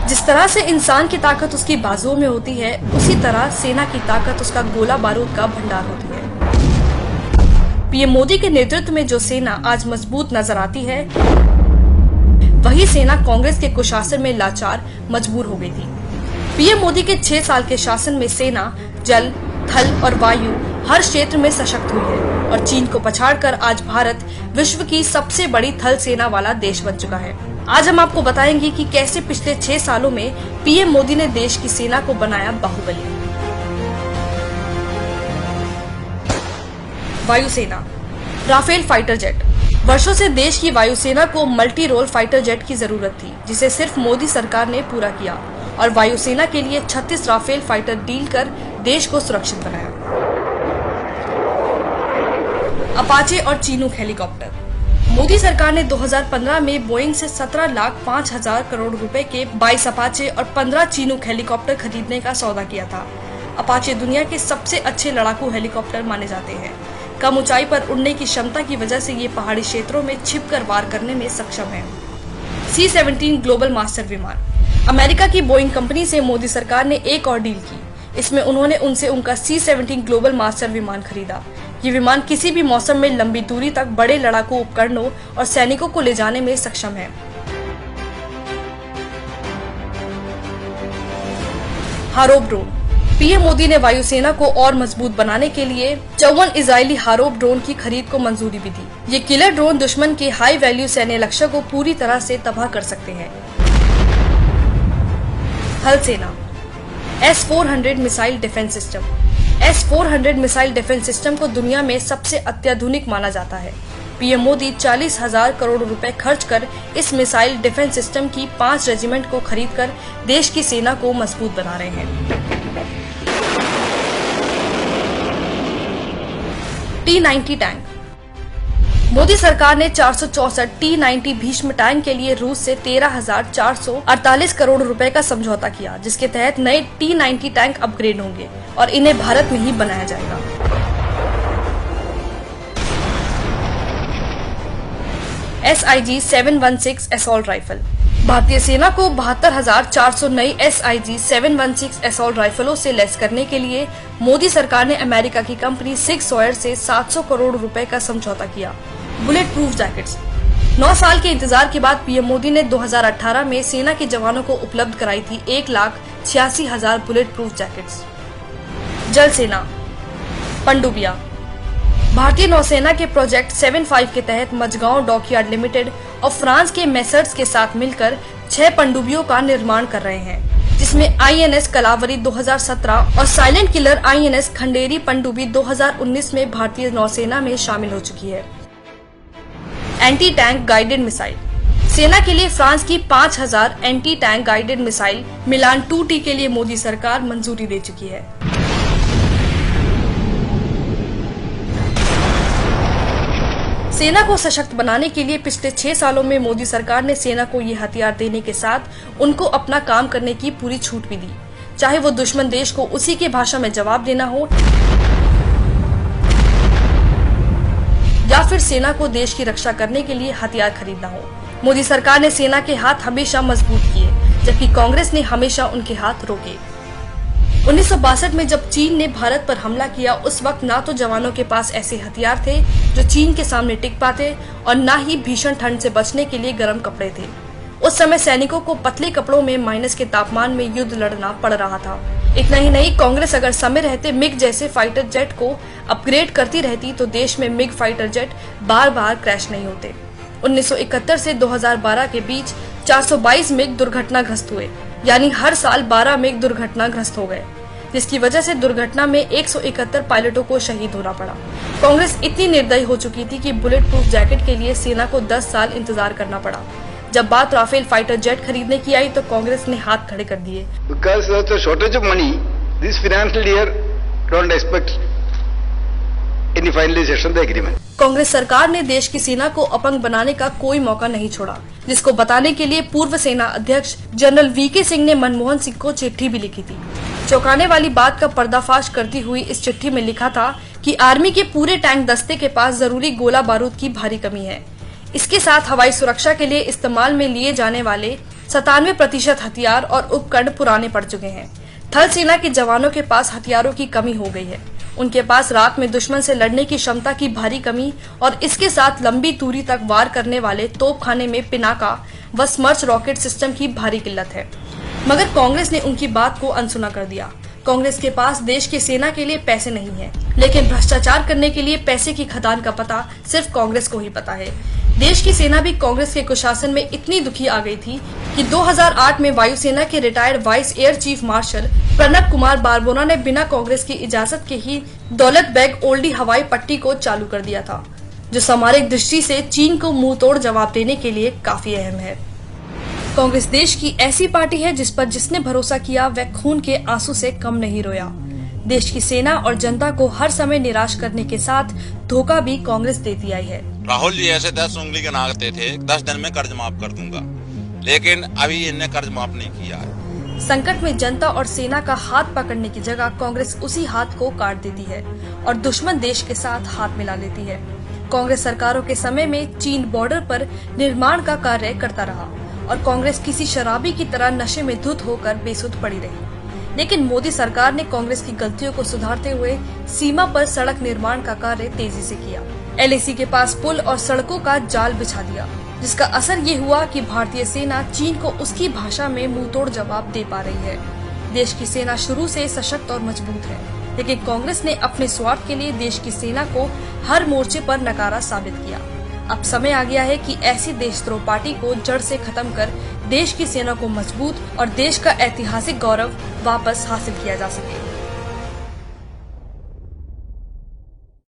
जिस तरह से इंसान की ताकत उसकी बाजुओं में होती है, उसी तरह सेना की ताकत उसका गोला बारूद का भंडार होती है। पीएम मोदी के नेतृत्व में जो सेना आज मजबूत नजर आती है, वही सेना कांग्रेस के कुशासन में लाचार मजबूर हो गई थी। पीएम मोदी के 6 साल के शासन में सेना जल, थल और वायु हर क्षेत्र में सशक्त हुई है और चीन को पछाड़कर आज भारत विश्व की सबसे बड़ी थल सेना वाला देश बन चुका है। आज हम आपको बताएंगे कि कैसे पिछले 6 सालों में पीएम मोदी ने देश की सेना को बनाया बाहुबली। वायुसेना। Rafale fighter jet. वर्षों से देश की वायुसेना को मल्टी रोल फाइटर जेट की जरूरत थी, जिसे सिर्फ मोदी सरकार ने पूरा किया और वायुसेना के लिए 36 राफेल फाइटर डील कर देश को सुरक्षित बनाया। अपाचे और चिनूक हेलीकॉप्टर। मोदी सरकार ने 2015 में बोइंग से 17,05,000 करोड़ रुपए के 22 अपाचे और 15 चिनूक हेलीकॉप्टर खरीदने का सौदा किया था। अपाचे दुनिया के सबसे अच्छे लड़ाकू हेलीकॉप्टर माने जाते हैं। कम ऊंचाई पर उड़ने की क्षमता की वजह से ये पहाड़ी क्षेत्रों में छिपकर वार करने में सक्षम है। C-17 ग्लोबल मास्टर विमान। अमेरिका की बोइंग कंपनी से मोदी सरकार ने एक और डील की। इसमें उन्होंने उनसे उनका C-17 ग्लोबल मास्टर विमान खरीदा। ये विमान किसी भी मौसम में लंबी दूरी तक बड़े लड़ाकू उपकरणों और सैनिकों को ले जाने में सक्षम है। हारोप ड्रोन। पीएम मोदी ने वायुसेना को और मजबूत बनाने के लिए 54 इजरायली हारोप ड्रोन की खरीद को मंजूरी भी दी। ये किलर ड्रोन दुश्मन के हाई वैल्यू सैन्य लक्ष्य को पूरी तरह से तबाह कर सकते हैं। थल सेना। S-400 missile defence system. S-400 missile defence system को दुनिया में सबसे अत्याधुनिक माना जाता है। पीएम मोदी 40,000 करोड़ रुपए खर्च कर इस मिसाइल डिफेंस सिस्टम की 5 रेजिमेंट को खरीदकर देश की सेना को मजबूत बना रहे हैं। T-90 tank. मोदी सरकार ने 464 T-90 भीष्म टैंक के लिए रूस से 13,448 करोड़ रुपए का समझौता किया, जिसके तहत नए T-90 टैंक अपग्रेड होंगे और इन्हें भारत में ही बनाया जाएगा। SIG-716 assault rifle. भारतीय सेना को 72,400 नई SIG-716 असॉल्ट राइफलों से लैस करने के लिए मोदी सरकार ने अमेरिका की कंपनी सिग सॉयर से 700 करोड़ रुपए का समझौता किया। Bullet proof jackets. 9 साल के इंतजार के बाद पीएम मोदी ने 2018 में सेना के जवानों को उपलब्ध कराई थी 1,86,000 बुलेट प्रूफ जैकेट्स। जल सेना। पनडुब्बियां। भारतीय नौसेना के प्रोजेक्ट 75 के तहत मझगांव डॉकयार्ड लिमिटेड और फ्रांस के मेसर्स के साथ मिलकर 6 पनडुब्बियों का निर्माण कर रहे हैं, जिसमें INS कलावरी 2017 और साइलेंट किलर INS खंडेरी पनडुब्बी 2019 में भारतीय नौसेना में शामिल हो चुकी है। Anti tank guided missile. सेना के लिए फ्रांस की 5,000 एंटी टैंक गाइडेड मिसाइल मिलान 2T के लिए मोदी सरकार मंजूरी दे चुकी है। सेना को सशक्त बनाने के लिए पिछले 6 सालों में मोदी सरकार ने सेना को ये हथियार देने के साथ उनको अपना काम करने की पूरी छूट भी दी, चाहे वो दुश्मन देश को उसी के भाषा में जवाब देना हो या फिर सेना को देश की रक्षा करने के लिए हथियार खरीदना हो। मोदी सरकार ने सेना के हाथ हमेशा मजबूत किए, जबकि कांग्रेस ने हमेशा उनके हाथ रोके। 1962 में जब चीन ने भारत पर हमला किया, उस वक्त ना तो जवानों के पास ऐसे हथियार थे जो चीन के सामने टिक पाते और ना ही भीषण ठंड से बचने के लिए गर्म कपड़े थे। उस समय सैनिकों को पतले कपड़ों में माइनस के तापमान में युद्ध लड़ना पड़ रहा था। इतना ही नहीं, कांग्रेस अगर समय रहते मिग जैसे फाइटर जेट को अपग्रेड करती रहती तो देश में मिग फाइटर जेट बार बार क्रैश नहीं होते। 1971 से 2012 के बीच 422 मिग दुर्घटनाग्रस्त हुए, यानी हर साल 12 मिग दुर्घटनाग्रस्त हो गए, जिसकी वजह से दुर्घटना में 171 पायलटों को शहीद होना पड़ा। कांग्रेस इतनी निर्दयी हो चुकी थी कि बुलेट प्रूफ जैकेट के लिए सेना को 10 साल इंतजार करना पड़ा। जब बात राफेल फाइटर जेट खरीदने की आई तो कांग्रेस ने हाथ खड़े कर दिए। Because of the shortage of money, this financial year don't expect any finalization of the agreement. Congress सरकार ने देश की सेना को अपंग बनाने का कोई मौका नहीं छोड़ा, जिसको बताने के लिए पूर्व सेना अध्यक्ष जनरल VK सिंह ने मनमोहन सिंह को चिट्ठी भी लिखी थी। चौंकाने वाली बात का पर्दाफाश करती हुई इस चिट्ठी में लिखा था कि आर्मी के पूरे टैंक दस्ते के पास जरूरी गोला बारूद की भारी कमी है। इसके साथ हवाई सुरक्षा के लिए इस्तेमाल में लिए जाने वाले 97% हथियार और उपकरण पुराने पड़ चुके हैं। थल सेना के जवानों के पास हथियारों की कमी हो गई है। उनके पास रात में दुश्मन से लड़ने की क्षमता की भारी कमी और इसके साथ लंबी दूरी तक वार करने वाले तोपखाने में पिनाका व स्मर्च रॉकेट सिस्टम की भारी किल्लत है। मगर कांग्रेस ने उनकी बात को अनसुना कर दिया। कांग्रेस के पास देश की सेना के लिए पैसे नहीं है, लेकिन भ्रष्टाचार करने के लिए पैसे की खदान का पता सिर्फ कांग्रेस को ही पता है। देश की सेना भी कांग्रेस के कुशासन में इतनी दुखी आ गई थी कि 2008 में वायुसेना के retired vice air chief marshal Pranab Kumar Barbora ने बिना कांग्रेस की इजाजत के ही दौलत बेग ओल्डी हवाई पट्टी को चालू कर दिया था, जो सामरिक दृष्टि से चीन को मुंह तोड़ जवाब देने के लिए काफी अहम है। कांग्रेस देश की ऐसी पार्टी है जिस पर जिसने भरोसा किया वह खून के आंसू से कम नहीं रोया। देश की सेना और जनता को हर समय निराश करने के साथ धोखा भी कांग्रेस देती आई है। राहुल जी ऐसे 10 उंगली के नागते थे, 10 दिन में कर्ज माफ कर दूंगा, लेकिन अभी इन्हें कर्ज माफ नहीं किया है। संकट में जनता और सेना का हाथ पकड़ने की जगह कांग्रेस उसी हाथ को काट देती है और दुश्मन देश के साथ हाथ मिला लेती है। कांग्रेस सरकारों के समय में चीन बॉर्डर पर निर्माण का कार्य करता रहा और कांग्रेस किसी शराबी की तरह नशे में धुत होकर बेसुध पड़ी रही। लेकिन मोदी सरकार ने कांग्रेस की गलतियों को सुधारते हुए सीमा पर सड़क निर्माण का कार्य तेजी से किया। LAC के पास पुल और सड़कों का जाल बिछा दिया, जिसका असर ये हुआ कि भारतीय सेना चीन को उसकी भाषा में मुंहतोड़ जवाब दे पा रही है। देश की सेना शुरू से सशक्त और मजबूत है, लेकिन कांग्रेस ने अपने स्वार्थ के लिए देश की सेना को हर मोर्चे पर नकारा साबित किया। अब समय आ गया है कि ऐसी देशद्रोह पार्टी को जड़ से खत्म कर देश की सेना को मजबूत और देश का ऐतिहासिक गौरव वापस हासिल किया जा सके।